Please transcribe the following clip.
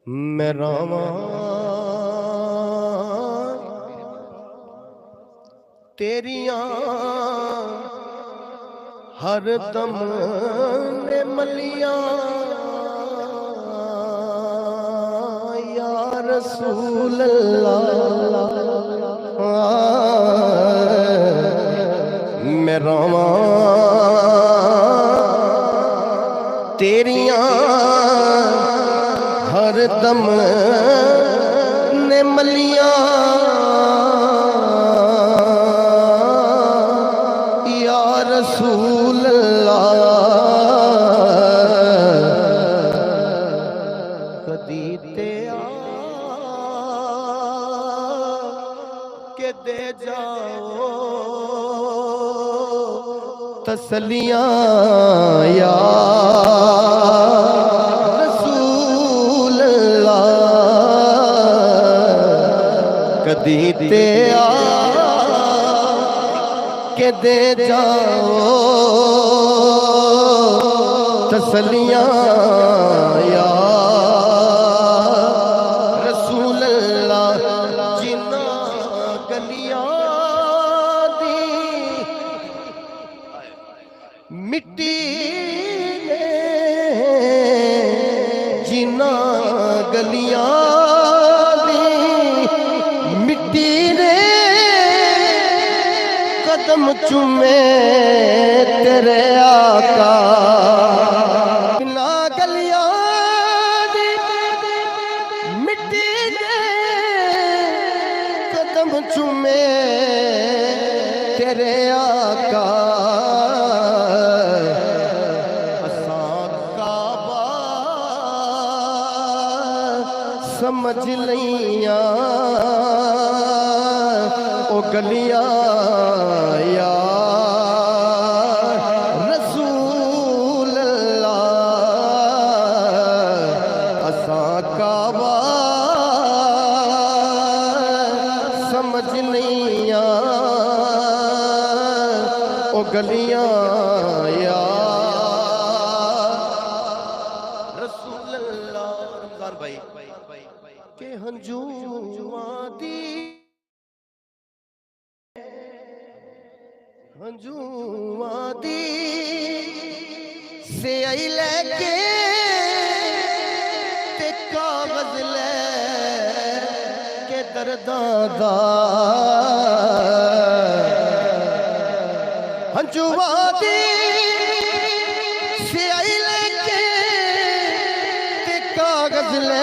मैं रामा तेरिया हर दम ने मलिया या रसूल अल्लाह। मैं रामा तेरिया हर दम ने मलिया या रसूल अल्लाह। कदी ते के दे जाओ तसलियां या रसूल अल्लाह। कदी ते के दे जाओ तसलियां या रसूल अल्लाह। जिन्ना गलियां दी मिट्टी ने जिन्ना गलियां दी मिट्टी ने कदम चुमे तेरे आका। बिना गलियां दी मिट्टी ने कदम चुमे तेरे आका। असां काबा समझ लिया ओ गलियां या रसूल अल्लाह। असां काबा समझ लिया ओ गलियां या रसूल अल्लाह। रमजान भाई के हंजुआ दी हंजुआ दी से आई लेके ते कागज ले के दर्दां दा। हंजुआ